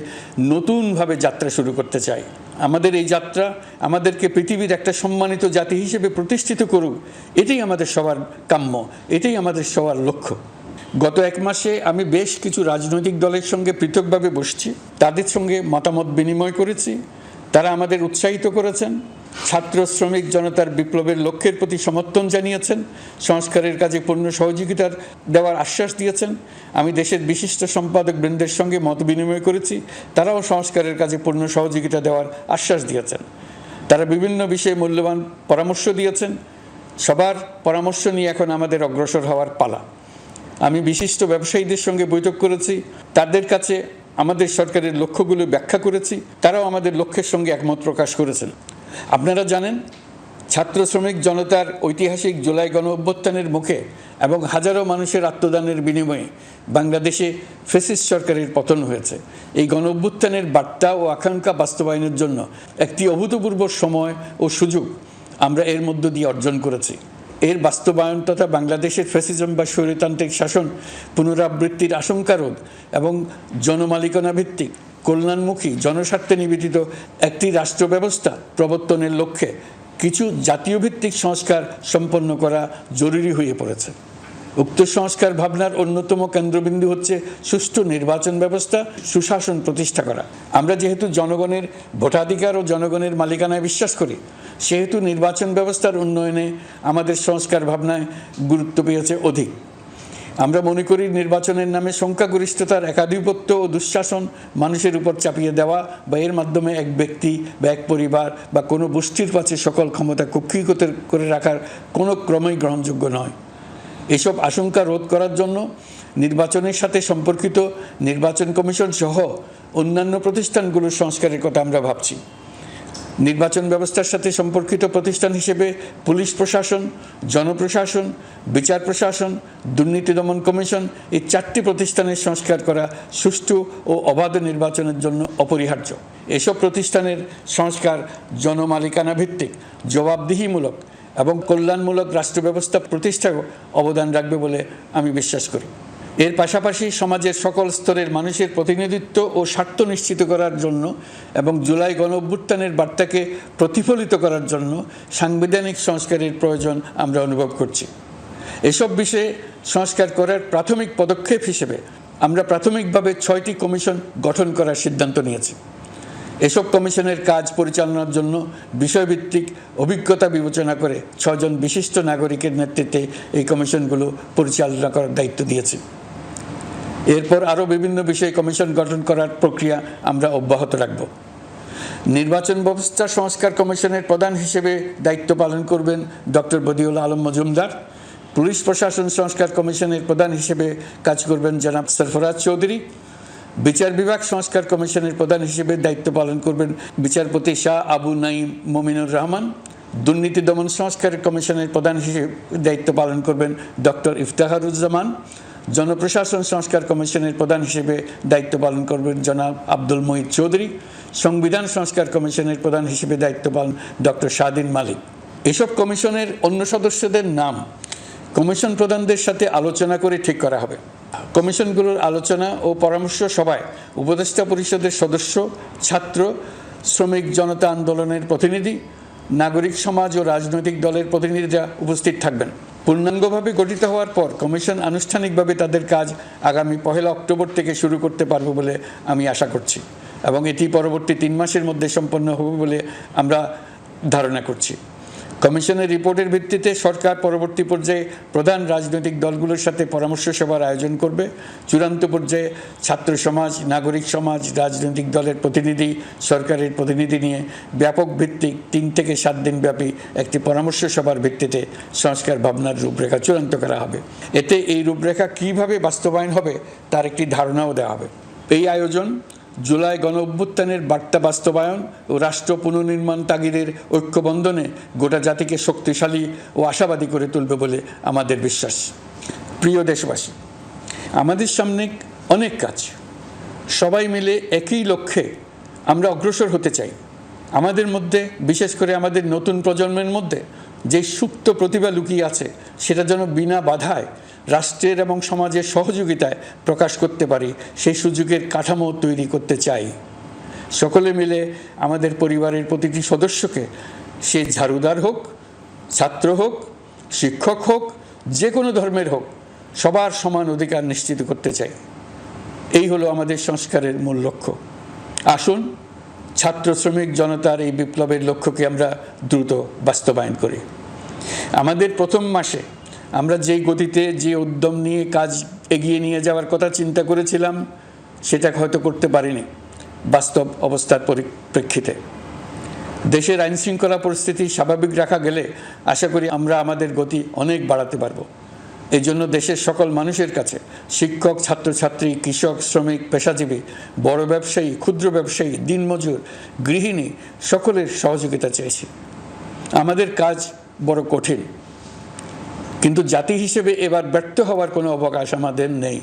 নতুনভাবে যাত্রা শুরু করতে চাই। আমাদের এই যাত্রা আমাদেরকে পৃথিবীর একটা সম্মানিত জাতি হিসেবে প্রতিষ্ঠিত করুক, এটাই আমাদের সবার কাম্য, এটাই আমাদের সবার লক্ষ্য। গত এক মাসে আমি বেশ কিছু রাজনৈতিক দলের সঙ্গে পৃথকভাবে বসছি, তাদের সঙ্গে মতামত বিনিময় করেছি। তারা আমাদের উৎসাহিত করেছেন, ছাত্র শ্রমিক জনতার বিপ্লবের লক্ষ্যের প্রতি সমর্থন জানিয়েছেন, সংস্কারের কাজে পূর্ণ সহযোগিতার দেওয়ার আশ্বাস দিয়েছেন। আমি দেশের বিশিষ্ট সম্পাদক বৃন্দের সঙ্গে মত বিনিময় করেছি, তারাও সংস্কারের কাজে পূর্ণ সহযোগিতা দেওয়ার আশ্বাস দিয়েছেন। তারা বিভিন্ন বিষয়ে মূল্যবান পরামর্শ দিয়েছেন। সবার পরামর্শ নিয়ে এখন আমাদের অগ্রসর হওয়ার পালা। আমি বিশিষ্ট ব্যবসায়ীদের সঙ্গে বৈঠক করেছি, তাদের কাছে আমাদের সরকারের লক্ষ্যগুলো ব্যাখ্যা করেছি, তারাও আমাদের লক্ষ্যের সঙ্গে একমত প্রকাশ করেছেন। আপনারা জানেন, ছাত্র শ্রমিক জনতার ঐতিহাসিক জুলাই গণ অভ্যুত্থানের মুখে এবং হাজারো মানুষের আত্মদানের বিনিময়ে বাংলাদেশে ফ্যাসিস্ট সরকারের পতন হয়েছে। এই গণ অভ্যুত্থানের বার্তা ও আকাঙ্ক্ষা বাস্তবায়নের জন্য একটি অভূতপূর্ব সময় ও সুযোগ আমরা এর মধ্য দিয়ে অর্জন করেছি। এর বাস্তবায়ন তথা বাংলাদেশের ফ্যাসিজম বা স্বৈরতান্ত্রিক শাসন পুনরাবৃত্তির আশঙ্কা রোধ এবং জনমালিকানা ভিত্তিক কল্যাণমুখী জনস্বার্থে নিবেদিত একটি রাষ্ট্র ব্যবস্থা প্রবর্তনের লক্ষ্যে কিছু জাতীয় ভিত্তিক সংস্কার সম্পন্ন করা জরুরি হয়ে পড়েছে। উক্ত সংস্কার ভাবনার অন্যতম কেন্দ্রবিন্দু হচ্ছে সুষ্ঠু নির্বাচন ব্যবস্থা, সুশাসন প্রতিষ্ঠা করা। আমরা যেহেতু জনগণের ভোটাধিকার ও জনগণের মালিকানায় বিশ্বাস করি, সেহেতু নির্বাচন ব্যবস্থার উন্নয়নে আমাদের সংস্কার ভাবনায় গুরুত্ব পেয়েছে অধিক। আমরা মনে করি নির্বাচনের নামে সংখ্যাগরিষ্ঠতার একাধিপত্য ও দুঃশাসন মানুষের উপর চাপিয়ে দেওয়া বা এর মাধ্যমে এক ব্যক্তি বা এক পরিবার বা কোনো গোষ্ঠীর কাছে সকল ক্ষমতা কক্ষীগত করে রাখার কোনো ক্রমেই গ্রহণযোগ্য নয়। এসব আশঙ্কা রোধ করার জন্য নির্বাচনের সাথে সম্পর্কিত নির্বাচন কমিশন সহ অন্যান্য প্রতিষ্ঠানগুলোর সংস্কারের কথা আমরা ভাবছি। নির্বাচন ব্যবস্থার সাথে সম্পর্কিত প্রতিষ্ঠান হিসেবে পুলিশ প্রশাসন, জনপ্রশাসন, বিচার প্রশাসন, দুর্নীতি দমন কমিশন এই 4টি প্রতিষ্ঠানের সংস্কার করা সুষ্ঠু ও অবাধ নির্বাচনের জন্য অপরিহার্য। এসব প্রতিষ্ঠানের সংস্কার জনমালিকানা ভিত্তিক, জবাবদিহিমূলক এবং কল্যাণমূলক রাষ্ট্র ব্যবস্থা প্রতিষ্ঠায় অবদান রাখবে বলে আমি বিশ্বাস করি। এর পাশাপাশি সমাজের সকল স্তরের মানুষের প্রতিনিধিত্ব ও স্বার্থ নিশ্চিত করার জন্য এবং জুলাই গণ অভ্যুত্থানের বার্তাকে প্রতিফলিত করার জন্য সাংবিধানিক সংস্কারের প্রয়োজন আমরা অনুভব করছি। এসব বিষয়ে সংস্কার করার প্রাথমিক পদক্ষেপ হিসেবে আমরা প্রাথমিকভাবে 6টি কমিশন গঠন করার সিদ্ধান্ত নিয়েছি। এসব কমিশনের কাজ পরিচালনার জন্য বিষয়ভিত্তিক অভিজ্ঞতা বিবেচনা করে 6 জন বিশিষ্ট নাগরিকের নেতৃত্বে এই কমিশনগুলো পরিচালনা করার দায়িত্ব দিয়েছি। এরপর আরও বিভিন্ন বিষয়ে কমিশন গঠন করার প্রক্রিয়া আমরা অব্যাহত রাখব। নির্বাচন ব্যবস্থা সংস্কার কমিশনের প্রধান হিসেবে দায়িত্ব পালন করবেন ডক্টর বদিউল আলম মজুমদার। পুলিশ প্রশাসন সংস্কার কমিশনের প্রধান হিসেবে কাজ করবেন জনাব সরফরাজ চৌধুরী। বিচার বিভাগ সংস্কার কমিশনের প্রধান হিসেবে দায়িত্ব পালন করবেন বিচারপতি শাহ আবু নাঈম মমিনুর রহমান। দুর্নীতি দমন সংস্কার কমিশনের প্রধান হিসেবে দায়িত্ব পালন করবেন ডক্টর ইফতেখারুজ্জামান। জনপ্রশাসন সংস্কার কমিশনের প্রধান হিসেবে দায়িত্ব পালন করবেন জনাব আব্দুল মুহিত চৌধুরী। সংবিধান সংস্কার কমিশনের প্রধান হিসেবে দায়িত্ব পালন ডক্টর শাহদিন মালিক। এসব কমিশনের অন্য সদস্যদের নাম কমিশন প্রধানদের সাথে আলোচনা করে ঠিক করা হবে। কমিশনগুলোর আলোচনা ও পরামর্শ সভায় উপদেষ্টা পরিষদের সদস্য, ছাত্র, শ্রমিক জনতা আন্দোলনের প্রতিনিধি, নাগরিক সমাজ ও রাজনৈতিক দলের প্রতিনিধিরা উপস্থিত থাকবেন। পূর্ণাঙ্গভাবে গঠিত হওয়ার পর কমিশন আনুষ্ঠানিকভাবে তাদের কাজ আগামী 1 অক্টোবর থেকে শুরু করতে পারবে বলে আমি আশা করছি এবং এটি পরবর্তী 3 মাসের মধ্যে সম্পন্ন হবে বলে আমরা ধারণা করছি। কমিশনের রিপোর্টের ভিত্তিতে সরকার পরবর্তী পর্যায়ে প্রধান রাজনৈতিক দলগুলোর সাথে পরামর্শ সভার আয়োজন করবে। চূড়ান্ত পর্যায়ে ছাত্র সমাজ, নাগরিক সমাজ, রাজনৈতিক দলের প্রতিনিধি, সরকারের প্রতিনিধি নিয়ে ব্যাপক ভিত্তিক 3 থেকে 7 দিন ব্যাপী একটি পরামর্শ সভার ভিত্তিতে সংস্কার ভাবনার রূপরেখা চূড়ান্ত করা হবে। এতে এই রূপরেখা কীভাবে বাস্তবায়ন হবে তার একটি ধারণাও দেওয়া হবে। এই আয়োজন জুলাই গণঅভ্যুত্থানের বার্তা বাস্তবায়ন ও রাষ্ট্র পুনর্নির্মাণ তাগিদের ঐক্যবন্ধনে গোটা জাতিকে শক্তিশালী ও আশাবাদী করে তুলবে বলে আমাদের বিশ্বাস। প্রিয় দেশবাসী, আমাদের সামনে অনেক কাজ, সবাই মিলে একই লক্ষ্যে আমরা অগ্রসর হতে চাই। আমাদের মধ্যে, বিশেষ করে আমাদের নতুন প্রজন্মের মধ্যে যে সুপ্ত প্রতিভা লুকিয়ে আছে সেটা যেন বিনা বাধায় রাষ্ট্রের এবং সমাজের সহযোগিতায় প্রকাশ করতে পারি, সেই সুযোগের কাঠামো তৈরি করতে চাই। সকলে মিলে আমাদের পরিবারের প্রতিটি সদস্যকে, সে ঝাড়ুদার হোক, ছাত্র হোক, শিক্ষক হোক, যে কোনো ধর্মের হোক, সবার সমান অধিকার নিশ্চিত করতে চাই। এই হলো আমাদের সংস্কারের মূল লক্ষ্য। আসুন ছাত্র শ্রমিক জনতার এই বিপ্লবের লক্ষ্যকে আমরা দ্রুত বাস্তবায়ন করি। আমাদের প্রথম মাসে আমরা যেই গতিতে, যে উদ্যম নিয়ে কাজ এগিয়ে নিয়ে যাওয়ার কথা চিন্তা করেছিলাম সেটা হয়তো করতে পারিনি বাস্তব অবস্থার পরিপ্রেক্ষিতে। দেশের আইনশৃঙ্খলা পরিস্থিতি স্বাভাবিক রাখা গেলে আশা করি আমরা আমাদের গতি অনেক বাড়াতে পারবো। এই জন্য দেশের সকল মানুষের কাছে, শিক্ষক, ছাত্রছাত্রী, কৃষক, শ্রমিক, পেশাজীবী, বড় ব্যবসায়ী, ক্ষুদ্র ব্যবসায়ী, দিনমজুর, গৃহিণী, সকলের সহযোগিতা চেয়েছি। আমাদের কাজ বড় কঠিন, কিন্তু জাতি হিসেবে এবার ব্যর্থ হওয়ার কোনো অবকাশ আমাদের নেই।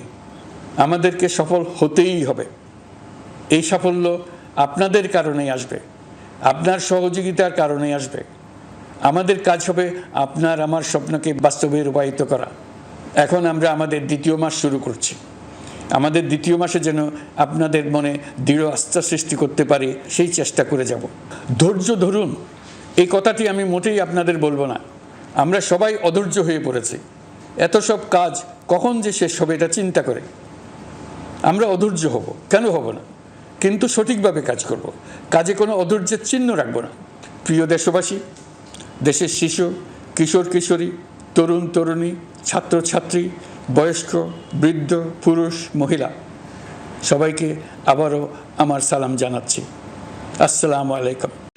আমাদেরকে সফল হতেই হবে। এই সাফল্য আপনাদের কারণেই আসবে, আপনার সহযোগিতার কারণেই আসবে। আমাদের কাজ হবে আপনার আমার স্বপ্নকে বাস্তবে রূপায়িত করা। এখন আমরা আমাদের 2য় মাস শুরু করছি। আমাদের 2য় মাসে যেন আপনাদের মনে দৃঢ় আস্থা সৃষ্টি করতে পারি, সেই চেষ্টা করে যাব। ধৈর্য ধরুন, এই কথাটি আমি মোটেই আপনাদের বলবো না। আমরা সবাই অধৈর্য হয়ে পড়েছি। এত সব কাজ কখন যে শেষ হবে এটা চিন্তা করে আমরা অধৈর্য হব, কেন হব না? কিন্তু সঠিকভাবে কাজ করব, কাজে কোনো অধৈর্যের চিহ্ন রাখব না। প্রিয় দেশবাসী, দেশের শিশু, কিশোর কিশোরী, তরুণ তরুণী, ছাত্রছাত্রী, বয়স্ক, বৃদ্ধ, পুরুষ, মহিলা, সবাইকে আবারও আমার সালাম জানাচ্ছি। আসসালামু আলাইকুম।